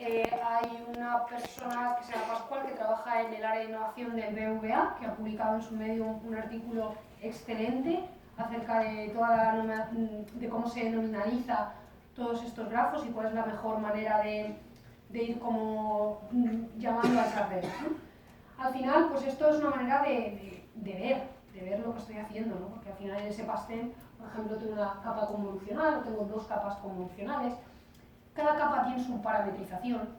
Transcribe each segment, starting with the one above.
hay una persona que se llama Pascual que trabaja en el área de innovación del BVA, que ha publicado en su medio un artículo excelente acerca de, de cómo se nominaliza todos estos grafos y cuál es la mejor manera de ir como llamando a esas redes, ¿no? Al final, pues esto es una manera de ver lo que estoy haciendo, ¿no? Porque al final en ese pastel, por ejemplo, tengo una capa convolucional o tengo dos capas convolucionales. Cada capa tiene su parametrización,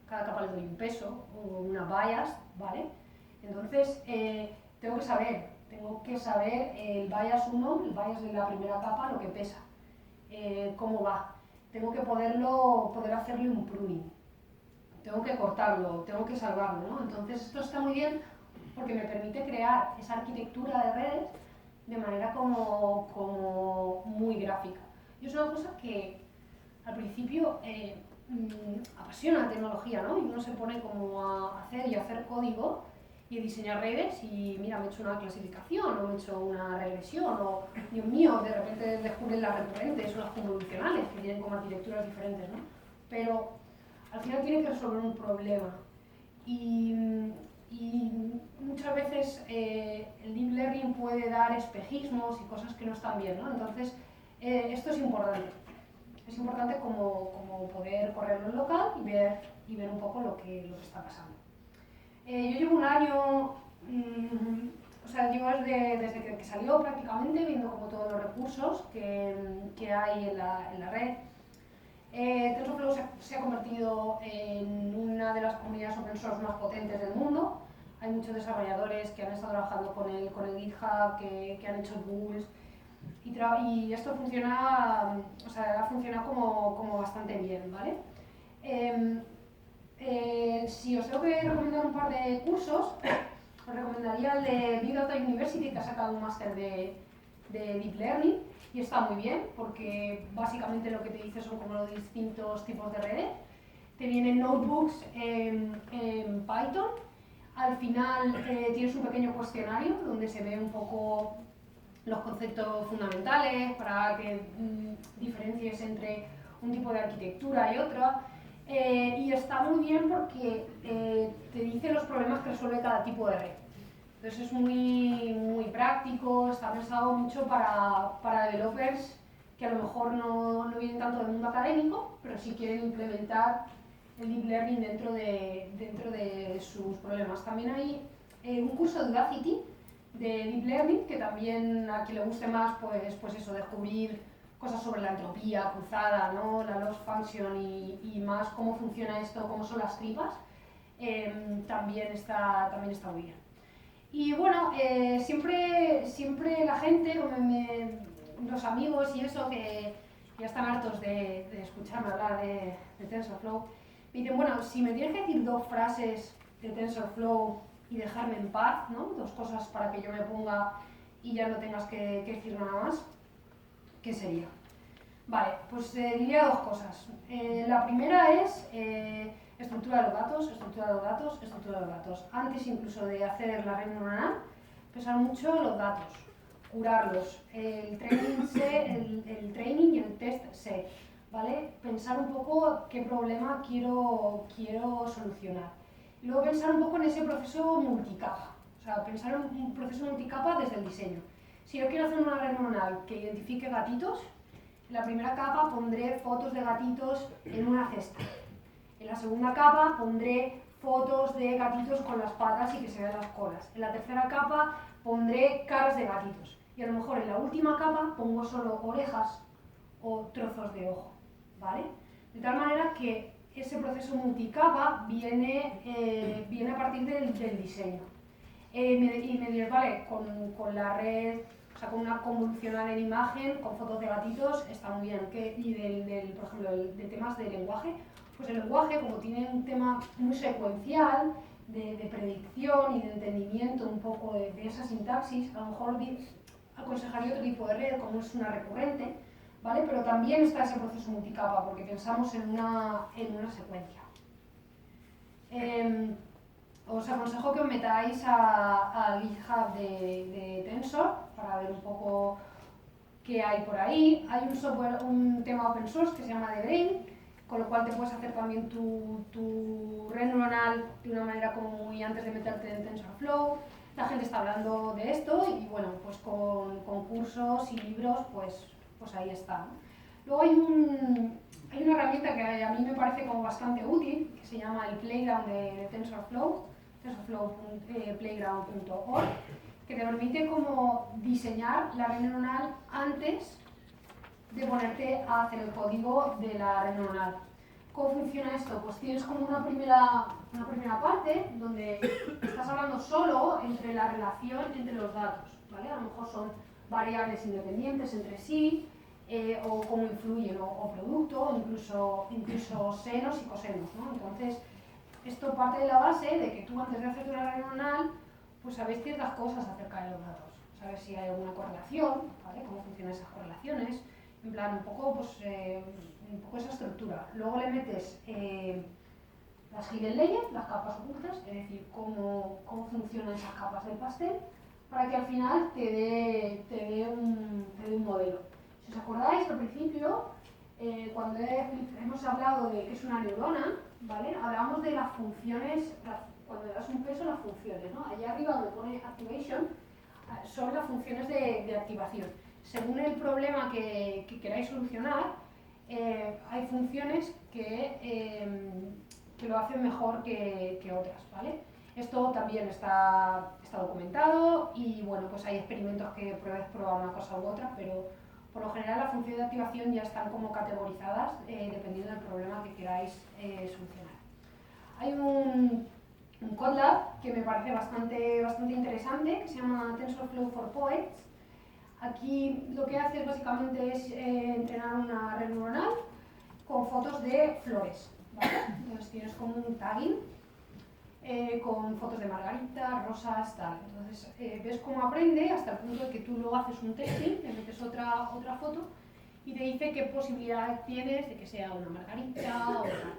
cada capa le doy un peso o una bias, ¿vale? Entonces, tengo que saber el bias 1, el bias de la primera capa, lo que pesa, cómo va. Tengo que poder hacerle un pruning, tengo que cortarlo, tengo que salvarlo, ¿no? Entonces, esto está muy bien porque me permite crear esa arquitectura de redes de manera como muy gráfica. Y es una cosa que al principio apasiona la tecnología, ¿no? Y uno se pone como a hacer código y a diseñar redes y mira, me he hecho una clasificación o me he hecho una regresión o, Dios mío, de repente descubren las recurrentes o las convolucionales que tienen como arquitecturas diferentes, ¿no? Pero al final tiene que resolver un problema y muchas veces el deep learning puede dar espejismos y cosas que no están bien, ¿no? Entonces, esto es importante. Es importante como poder correrlo en local y ver un poco lo que está pasando. Yo llevo un año, o sea, llevo desde que salió prácticamente, viendo como todos los recursos que hay en la red. TensorFlow se ha convertido en una de las comunidades open source más potentes del mundo. Hay muchos desarrolladores que han estado trabajando con el GitHub, que han hecho builds. Y esto funciona, o sea, ha funcionado como bastante bien, ¿vale? Si os tengo que recomendar un par de cursos, os recomendaría el de Big Data University, que ha sacado un máster de Deep Learning, y está muy bien, porque básicamente lo que te dice son como los distintos tipos de redes. Te vienen notebooks en Python. Al final tienes un pequeño cuestionario donde se ve un poco los conceptos fundamentales para que diferencies entre un tipo de arquitectura y otra. Y está muy bien porque te dice los problemas que resuelve cada tipo de red. Entonces es muy práctico, está pensado mucho para developers que a lo mejor no vienen tanto del mundo académico, pero sí quieren implementar el deep learning dentro de sus problemas. También hay un curso de Udacity de Deep Learning, que también a quien le guste más, pues eso, descubrir cosas sobre la entropía cruzada, ¿no? La loss function y más cómo funciona esto, cómo son las tripas, también está muy bien. Y bueno, siempre la gente, los amigos y eso, que ya están hartos de escucharme hablar de TensorFlow, me dicen, bueno, si me tienes que decir dos frases de TensorFlow y dejarme en paz, ¿no? Dos cosas para que yo me ponga y ya no tengas que decir nada más, ¿qué sería? Vale, pues diría dos cosas. La primera es estructura de los datos, estructura de los datos, estructura de los datos. Antes incluso de hacer la red neuronal, pensar mucho los datos, curarlos, el training y el test set, ¿vale? Pensar un poco qué problema quiero solucionar. Y luego pensar un poco en ese proceso multicapa, o sea, pensar en un proceso multicapa desde el diseño. Si yo quiero hacer una red neuronal que identifique gatitos, en la primera capa pondré fotos de gatitos en una cesta. En la segunda capa pondré fotos de gatitos con las patas y que se vean las colas. En la tercera capa pondré caras de gatitos. Y a lo mejor en la última capa pongo solo orejas o trozos de ojo, ¿vale? De tal manera que ese proceso multicapa viene a partir del diseño. Y me dirás, vale, con la red, o sea, con una convolucional en imagen, con fotos de gatitos, está muy bien. Y por ejemplo, de temas de lenguaje, pues el lenguaje, como tiene un tema muy secuencial, de predicción y de entendimiento un poco de esa sintaxis, a lo mejor aconsejaría otro tipo de red, como es una recurrente, ¿vale? Pero también está ese proceso multicapa, porque pensamos en una secuencia. Os aconsejo que os metáis al GitHub de Tensor para ver un poco qué hay por ahí. Hay un tema open source que se llama The Brain, con lo cual te puedes hacer también tu red neuronal de una manera como muy antes de meterte en TensorFlow. La gente está hablando de esto y bueno, pues con cursos y libros, pues ahí está, ¿no? Luego hay una herramienta que a mí me parece como bastante útil, que se llama el Playground de TensorFlow, tensorflowplayground.org, que te permite como diseñar la red neuronal antes de ponerte a hacer el código de la red neuronal. ¿Cómo funciona esto? Pues tienes como una primera parte donde estás hablando solo entre la relación entre los datos, ¿vale? A lo mejor son variables independientes entre sí, o cómo influyen, o producto, o incluso senos y cosenos, ¿no? Entonces, esto parte de la base de que tú antes de hacer una red neuronal, pues sabes ciertas cosas acerca de los datos. Sabes si hay alguna correlación, ¿vale? Cómo funcionan esas correlaciones, en plan un poco esa estructura. Luego le metes las hidden layers, las capas ocultas, es decir, cómo funcionan esas capas del pastel, para que al final te dé un modelo. Si os acordáis, al principio, cuando hemos hablado de qué es una neurona, ¿vale? Hablábamos de las funciones, cuando le das un peso, las funciones, ¿no? Allá arriba donde pone activation, son las funciones de activación. Según el problema que queráis solucionar, hay funciones que lo hacen mejor que otras, ¿vale? Esto también está documentado y bueno, pues hay experimentos que puedes probar una cosa u otra, pero por lo general las funciones de activación ya están como categorizadas dependiendo del problema que queráis solucionar. Hay un Codelab que me parece bastante interesante, que se llama TensorFlow for Poets. Aquí lo que hace básicamente es entrenar una red neuronal con fotos de flores, ¿vale? Entonces tienes como un tagging con fotos de margaritas, rosas, tal. Entonces ves cómo aprende hasta el punto de que tú luego haces un testing, le metes otra foto y te dice qué posibilidad tienes de que sea una margarita o tal.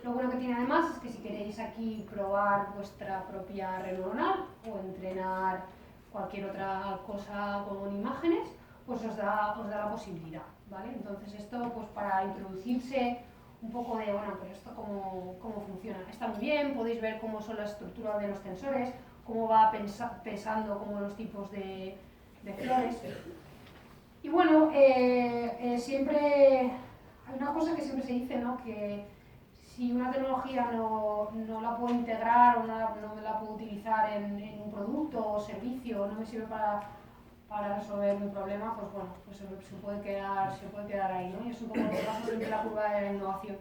Lo bueno que tiene además es que si queréis aquí probar vuestra propia red neuronal o entrenar cualquier otra cosa con imágenes, pues os da la posibilidad, ¿vale? Entonces esto pues para introducirse un poco de, bueno, pues esto cómo funciona. Está muy bien, podéis ver cómo son las estructuras de los tensores, cómo va pensando como los tipos de flores. Y bueno, siempre hay una cosa que siempre se dice, ¿no? Que si una tecnología no la puedo integrar o no la puedo utilizar en un producto o servicio, no me sirve para resolver un problema, pues bueno, pues se puede quedar ahí, ¿no? Y es un poco lo que pasa siempre en la curva de la innovación.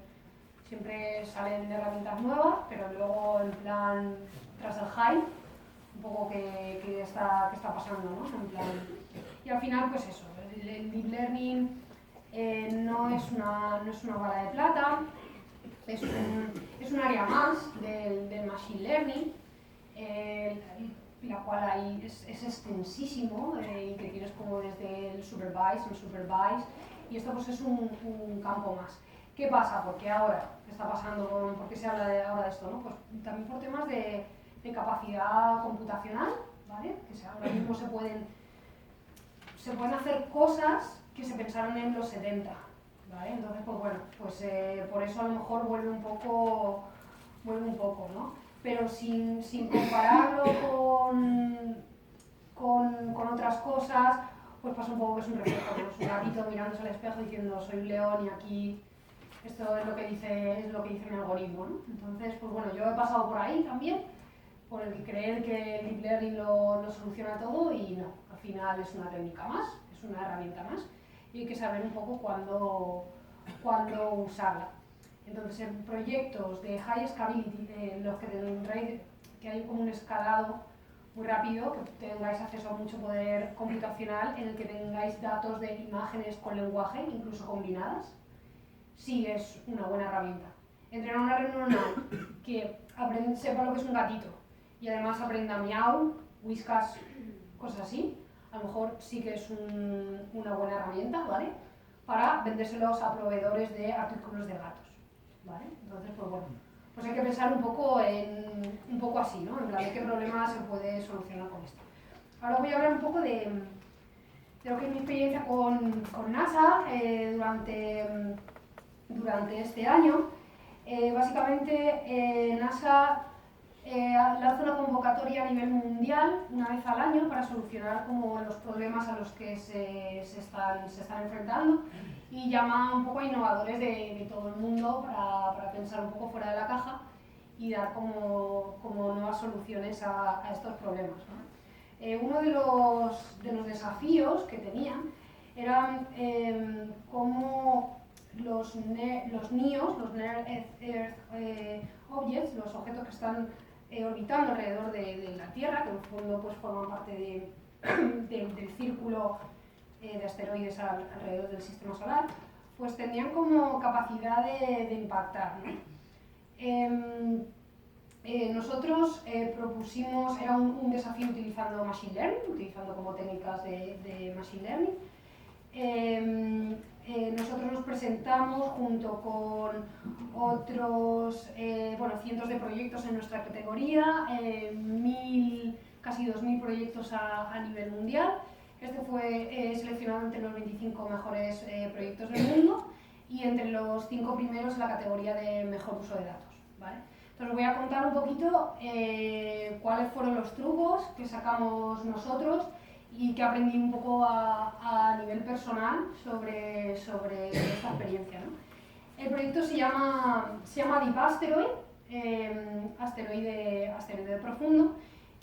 Siempre salen herramientas nuevas, pero luego en plan, tras el hype, un poco qué está pasando, ¿no? En plan, y al final, pues eso, el deep learning no es una bala de plata, es un área más del machine learning, la cual es extensísimo y que tienes como desde el supervised, y esto pues es un campo más. ¿Qué pasa? Porque ahora, ¿qué está pasando? ¿Por qué se habla ahora de esto? ¿No? Pues también por temas de capacidad computacional, ¿vale? Que ahora mismo se pueden hacer cosas que se pensaron en los 70, ¿vale? Entonces, pues bueno, pues por eso a lo mejor vuelve un poco, ¿no? Pero sin compararlo con otras cosas, pues pasa un poco que es un reflejo, ¿no? Es un gatito mirándose al espejo diciendo soy un león y aquí esto es lo que dice mi algoritmo, ¿no? Entonces, pues bueno, yo he pasado por ahí también, por el creer que el deep learning lo soluciona todo y no, al final es una técnica más, es una herramienta más y hay que saber un poco cuándo usarla. Entonces, en proyectos de high scalability, los que hay como un escalado muy rápido, que tengáis acceso a mucho poder computacional, en el que tengáis datos de imágenes con lenguaje, incluso combinadas, sí es una buena herramienta. Entrenar una red neuronal que sepa lo que es un gatito y además aprenda miau, whiskas, cosas así, a lo mejor sí que es una buena herramienta, ¿vale? Para vendérselos a proveedores de artículos de gatos, ¿vale? Entonces, pues bueno, pues hay que pensar un poco así, ¿no? En plan, de qué problema se puede solucionar con esto. Ahora voy a hablar un poco de lo que es mi experiencia con NASA durante durante este año. Básicamente, NASA lanza una convocatoria a nivel mundial una vez al año para solucionar como los problemas a los que se están enfrentando y llama un poco a innovadores de todo el mundo para pensar un poco fuera de la caja y dar como nuevas soluciones a estos problemas, ¿no? Uno de los desafíos que tenían eran cómo los NEOs, los Near Earth Objects, los objetos que están orbitando alrededor de la Tierra, que en el fondo pues, forman parte del círculo de asteroides alrededor del sistema solar, pues tenían como capacidad de impactar, ¿no? Nosotros propusimos, era un desafío utilizando Machine Learning, utilizando como técnicas de Machine Learning. Nosotros nos presentamos junto con otros cientos de proyectos en nuestra categoría, casi 2000 proyectos a nivel mundial. Este fue seleccionado entre los 25 mejores proyectos del mundo y entre los 5 primeros en la categoría de mejor uso de datos, ¿vale? Entonces os voy a contar un poquito cuáles fueron los trucos que sacamos nosotros y que aprendí un poco a nivel personal sobre esta experiencia, ¿no? El proyecto se llama Deep Asteroid, asteroide profundo,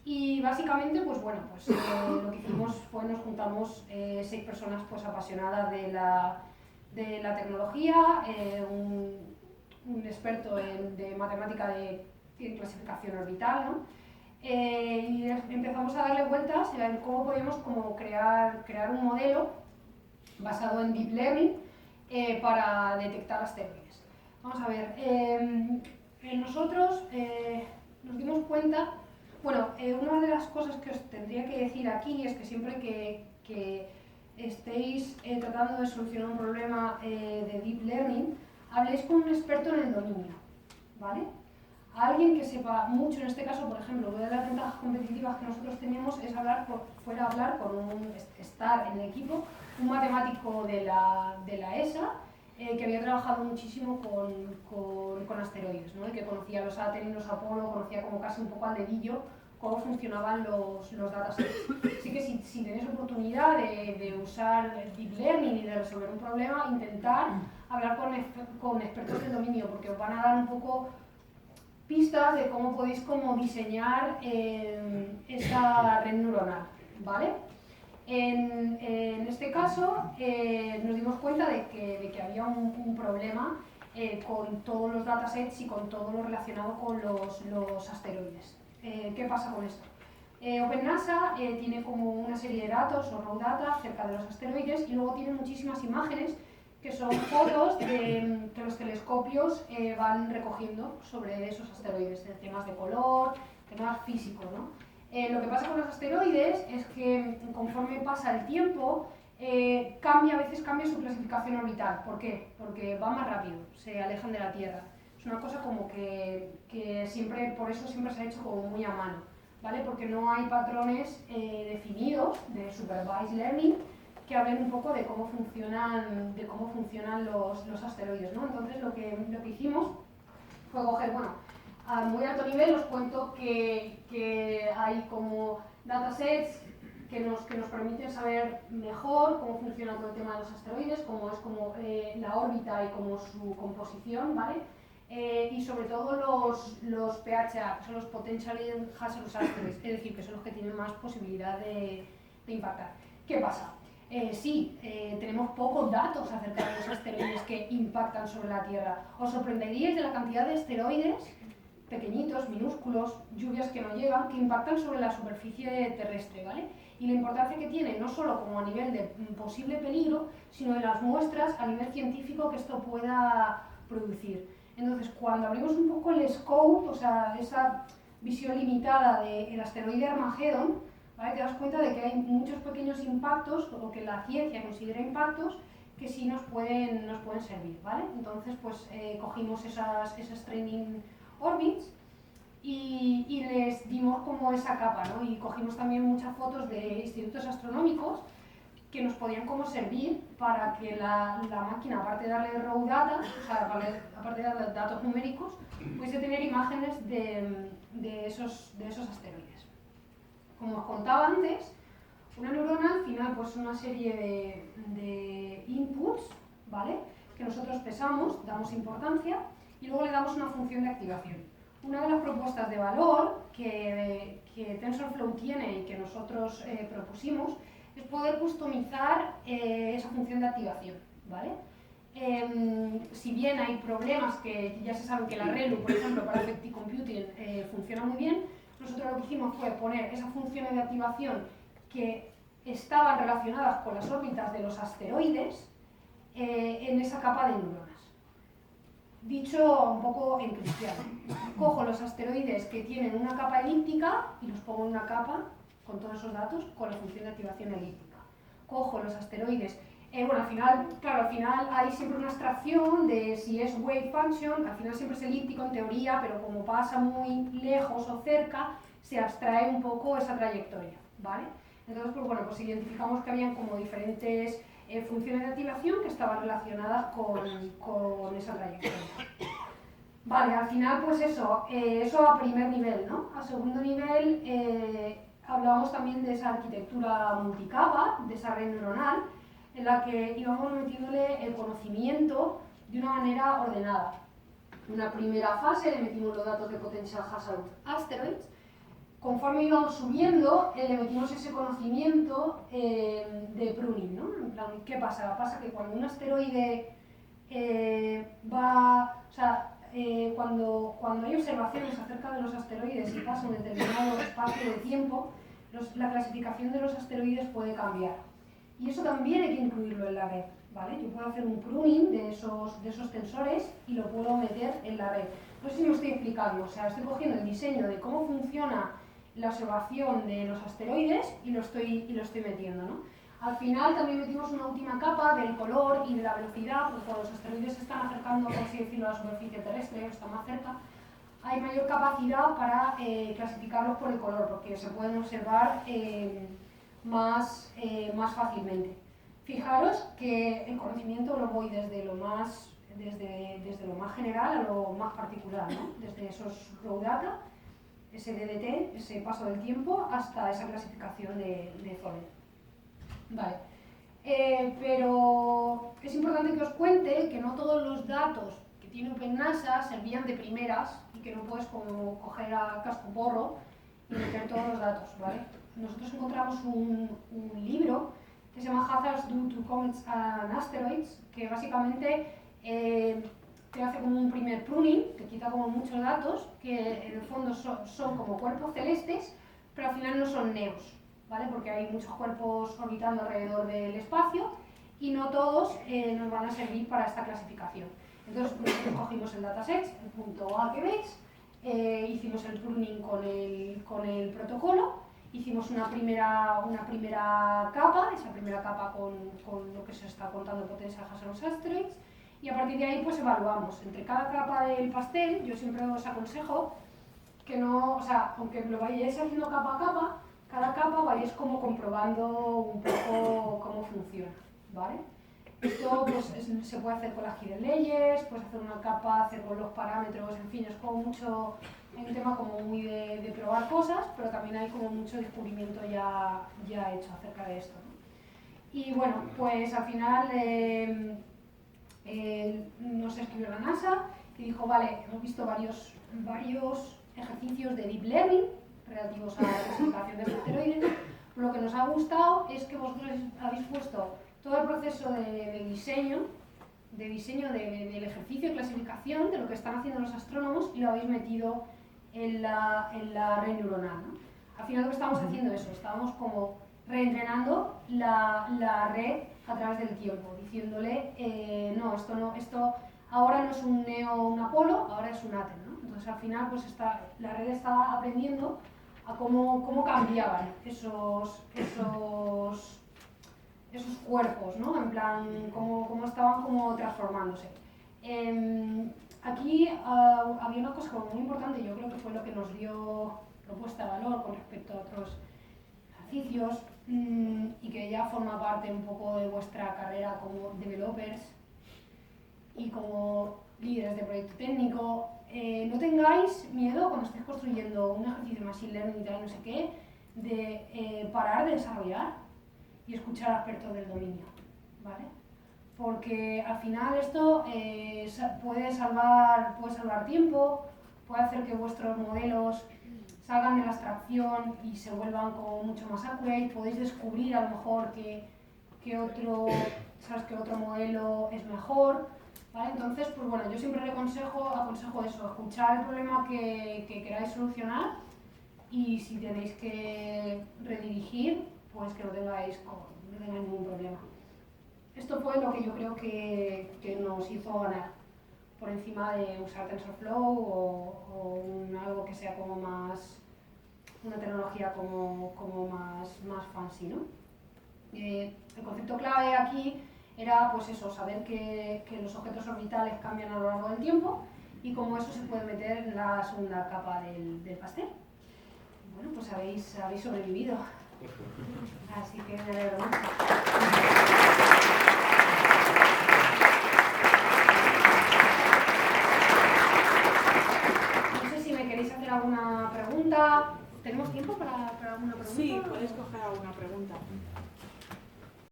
y básicamente pues bueno, pues, lo que hicimos fue nos juntamos 6 personas pues, apasionadas de la tecnología, un experto de matemática de clasificación orbital, ¿no? Y empezamos a darle vueltas en cómo podíamos como crear un modelo basado en Deep Learning para detectar asteroides. Vamos a ver, nosotros nos dimos cuenta, bueno, una de las cosas que os tendría que decir aquí es que siempre que estéis tratando de solucionar un problema de Deep Learning, habléis con un experto en el dominio, ¿vale? Alguien que sepa mucho, en este caso, por ejemplo, una de las ventajas competitivas que nosotros teníamos es hablar con estar en el equipo, un matemático de la ESA que había trabajado muchísimo con asteroides, ¿no? Y que conocía los Atheros, los Apolo, conocía como casi un poco al dedillo cómo funcionaban los datasets. Así que si tenéis oportunidad de usar Deep Learning y de resolver un problema, intentar hablar con expertos del dominio, porque os van a dar un poco pistas de cómo podéis diseñar esa red neuronal, ¿vale? En este caso nos dimos cuenta de que había un problema con todos los datasets y con todo lo relacionado con los asteroides. ¿Qué pasa con esto? OpenNASA tiene como una serie de datos o raw data acerca de los asteroides y luego tiene muchísimas imágenes que son fotos que los telescopios van recogiendo sobre esos asteroides, temas de color, temas físicos, ¿no? Lo que pasa con los asteroides es que conforme pasa el tiempo, a veces cambia su clasificación orbital. ¿Por qué? Porque van más rápido, se alejan de la Tierra. Es una cosa como que siempre, por eso siempre se ha hecho como muy a mano, ¿vale? Porque no hay patrones definidos de supervised learning que hablen un poco de cómo funcionan los asteroides, ¿no? Entonces lo que hicimos fue coger, bueno, a muy alto nivel os cuento que hay como datasets que nos permiten saber mejor cómo funciona todo el tema de los asteroides, cómo es la órbita y cómo su composición, ¿vale? Y sobre todo los PHA, que son los Potentially Hazardous Asteroids, es decir, que son los que tienen más posibilidad de impactar. ¿Qué pasa? Sí, tenemos pocos datos acerca de los asteroides que impactan sobre la Tierra. Os sorprenderíais de la cantidad de asteroides pequeñitos, minúsculos, lluvias que no llegan, que impactan sobre la superficie terrestre, ¿vale? Y la importancia que tiene, no solo como a nivel de posible peligro, sino de las muestras a nivel científico que esto pueda producir. Entonces, cuando abrimos un poco el scope, o sea, esa visión limitada del asteroide Armageddon, ¿vale? Te das cuenta de que hay muchos pequeños impactos, o que la ciencia considera impactos, que sí nos pueden servir, ¿vale? Entonces, pues cogimos esas training orbits y les dimos como esa capa, ¿no? Y cogimos también muchas fotos de institutos astronómicos que nos podían como servir para que la máquina, aparte de darle raw data, o sea, aparte de darle datos numéricos, pudiese tener imágenes de esos asteroides. Como os contaba antes, una neurona al final pues una serie de inputs, ¿vale? Que nosotros pesamos, damos importancia y luego le damos una función de activación. Una de las propuestas de valor que TensorFlow tiene y que nosotros propusimos es poder customizar esa función de activación, ¿vale? Si bien hay problemas que ya se saben que la ReLU, por ejemplo, para Effective Computing funciona muy bien, nosotros lo que hicimos fue poner esas funciones de activación que estaban relacionadas con las órbitas de los asteroides en esa capa de neuronas. Dicho un poco en cristiano, cojo los asteroides que tienen una capa elíptica y los pongo en una capa con todos esos datos con la función de activación elíptica. Cojo los asteroides, bueno, al final hay siempre una abstracción de si es wave function, al final siempre es elíptico en teoría, pero como pasa muy lejos o cerca, se abstrae un poco esa trayectoria, ¿vale? Entonces, pues bueno, pues identificamos que habían como diferentes funciones de activación que estaban relacionadas con esa trayectoria. Vale, al final pues eso a primer nivel, ¿no? A segundo nivel hablábamos también de esa arquitectura multicapa, de esa red neuronal, en la que íbamos metiéndole el conocimiento de una manera ordenada. En una primera fase le metimos los datos de Potential Hazard Asteroids. Conforme íbamos subiendo, le metimos ese conocimiento de pruning, ¿no? En plan, ¿qué pasa? Pasa que cuando un asteroide cuando hay observaciones acerca de los asteroides y pasa un determinado espacio de tiempo, la clasificación de los asteroides puede cambiar. Y eso también hay que incluirlo en la red, ¿vale? Yo puedo hacer un pruning de esos tensores y lo puedo meter en la red. No sé si me estoy explicando, o sea, estoy cogiendo el diseño de cómo funciona la observación de los asteroides y lo estoy metiendo, ¿no? Al final también metimos una última capa del color y de la velocidad, porque cuando los asteroides se están acercando, por así decirlo, a la superficie terrestre, o están más cerca, hay mayor capacidad para clasificarlos por el color, porque se pueden observar más fácilmente. Fijaros que el conocimiento lo voy desde lo más general a lo más particular, ¿no? Desde esos raw data, ese DDT, ese paso del tiempo, hasta esa clasificación de zonas. Vale. Pero es importante que os cuente que no todos los datos que tiene OpenNASA servían de primeras y que no puedes como coger a casco porro y meter todos los datos, ¿vale? Nosotros encontramos un libro que se llama Hazards Due to Comets and Asteroids, que básicamente te hace como un primer pruning, te quita como muchos datos, que en el fondo son como cuerpos celestes, pero al final no son neos, ¿vale? Porque hay muchos cuerpos orbitando alrededor del espacio y no todos nos van a servir para esta clasificación. Entonces nosotros cogimos el dataset, el punto A que veis, hicimos el pruning con el protocolo, hicimos una primera capa, esa primera capa con lo que se está contando Potential Hazard Asteroids, y a partir de ahí pues evaluamos. Entre cada capa del pastel, yo siempre os aconsejo que no, o sea, aunque lo vayáis haciendo capa a capa, cada capa vayáis como comprobando un poco cómo funciona, ¿vale? Esto pues, se puede hacer con las hidden layers, puedes hacer una capa, hacer con los parámetros, en fin, es como mucho, hay un tema como muy de probar cosas, pero también hay como mucho descubrimiento ya hecho acerca de esto, ¿no? Y bueno, pues al final nos escribió la NASA y dijo, vale, hemos visto varios ejercicios de deep learning relativos a la clasificación de asteroides. Lo que nos ha gustado es que vosotros habéis puesto todo el proceso de diseño del ejercicio de clasificación de lo que están haciendo los astrónomos y lo habéis metido en la red neuronal, ¿no? Al final lo que estamos haciendo es eso, estamos como reentrenando la red a través del tiempo, diciéndole, no, esto ahora no es un Neo o un Apolo, ahora es un Aten, ¿no? Entonces al final pues la red está aprendiendo a cómo cambiaban esos cuerpos, ¿no? En plan, cómo estaban como transformándose. Aquí había una cosa como muy importante, yo creo que fue lo que nos dio propuesta de valor con respecto a otros ejercicios y que ya forma parte un poco de vuestra carrera como developers y como líderes de proyecto técnico, no tengáis miedo cuando estéis construyendo un ejercicio de Machine Learning y tal, no sé qué, de parar de desarrollar y escuchar a expertos del dominio, ¿vale? Porque al final esto puede salvar tiempo, puede hacer que vuestros modelos salgan de la abstracción y se vuelvan como mucho más accurate, podéis descubrir a lo mejor que otro modelo es mejor, ¿vale? Entonces, pues bueno, yo siempre aconsejo eso, escuchar el problema que queráis solucionar y si tenéis que redirigir, pues que no tengáis ningún problema. Esto fue lo que yo creo que nos hizo ganar, por encima de usar TensorFlow o algo que sea como más, una tecnología como más fancy, ¿no? El concepto clave aquí era pues eso, saber que los objetos orbitales cambian a lo largo del tiempo y cómo eso se puede meter en la segunda capa del pastel. Bueno, pues habéis sobrevivido. Así que me alegro mucho. No sé si me queréis hacer alguna pregunta. ¿Tenemos tiempo para alguna pregunta? Sí, podéis coger alguna pregunta.